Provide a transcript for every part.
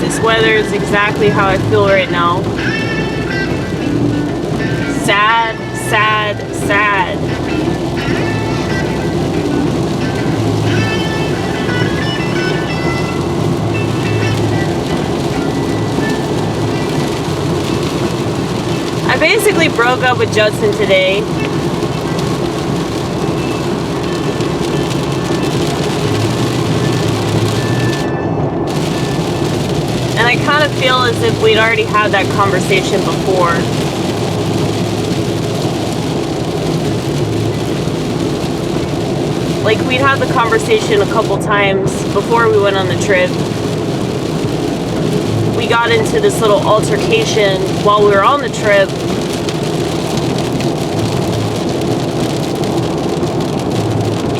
This weather is exactly how I feel right now. Sad, sad, sad. I basically broke up with Judson today. And I kind of feel as if we'd already had that conversation before. Like, we'd had the conversation a couple times before we went on the trip. We got into this little altercation while we were on the trip.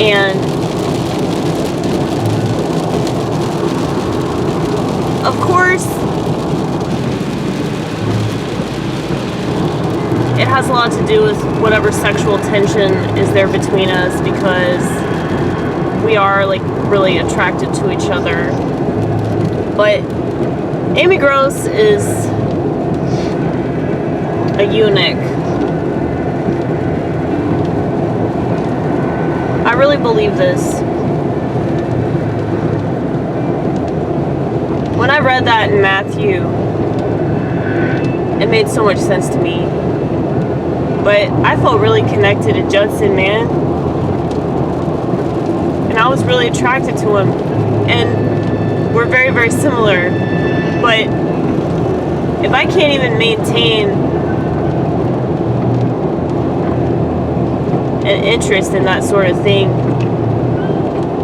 And of course, it has a lot to do with whatever sexual tension is there between us, because we are like really attracted to each other. But Amy Gross is a eunuch. I really believe this. When I read that in Matthew, it made so much sense to me. But I felt really connected to Judson, man. And I was really attracted to him. And we're very, very similar. But if I can't even maintain an interest in that sort of thing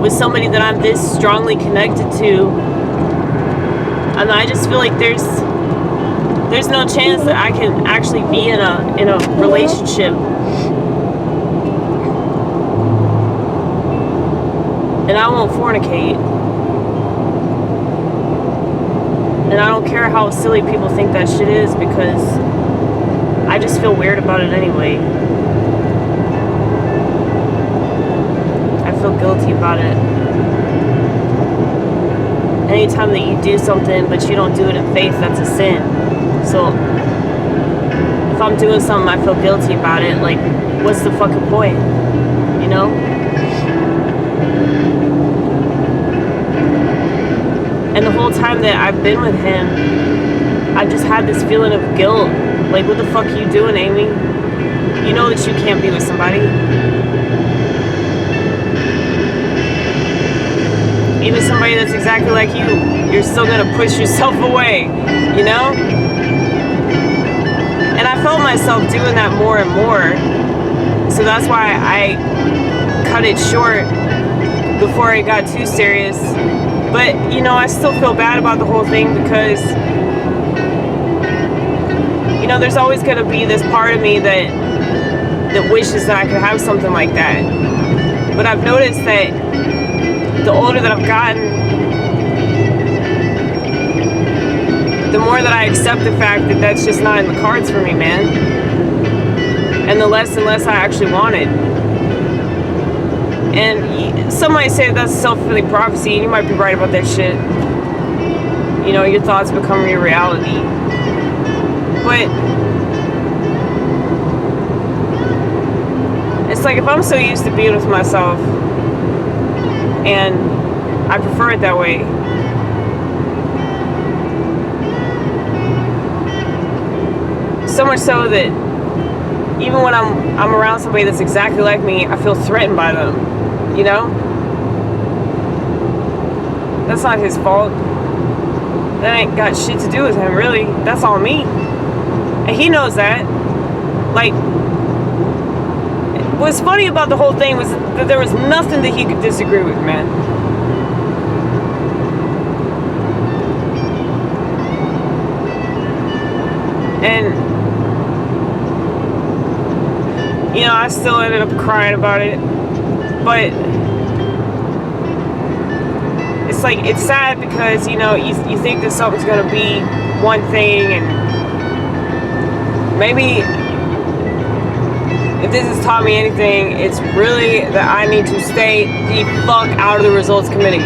with somebody that I'm this strongly connected to, and I just feel like there's no chance that I can actually be in a relationship. And I won't fornicate. And I don't care how silly people think that shit is, because I just feel weird about it anyway. I feel guilty about it. Anytime that you do something but you don't do it in faith, that's a sin. So if I'm doing something I feel guilty about it, like, what's the fucking point? You know? And the whole time that I've been with him, I've just had this feeling of guilt. Like, what the fuck are you doing, Amy? You know that you can't be with somebody. Even somebody that's exactly like you, you're still gonna push yourself away, you know? And I felt myself doing that more and more. So that's why I cut it short before it got too serious. But, you know, I still feel bad about the whole thing, because, you know, there's always going to be this part of me that wishes that I could have something like that. But I've noticed that the older that I've gotten, the more that I accept the fact that that's just not in the cards for me, man. And the less and less I actually want it. And some might say that's a self-fulfilling prophecy, and you might be right about that shit. You know, your thoughts become your reality. But it's like, if I'm so used to being with myself, and I prefer it that way, so much so that even when I'm around somebody that's exactly like me, I feel threatened by them. You know? That's not his fault. That ain't got shit to do with him, really. That's all me. And he knows that. Like, what's funny about the whole thing was that there was nothing that he could disagree with, man. And, you know, I still ended up crying about it. But it's like, it's sad because, you know, you think that something's going to be one thing, and maybe if this has taught me anything, it's really that I need to stay the fuck out of the results committee.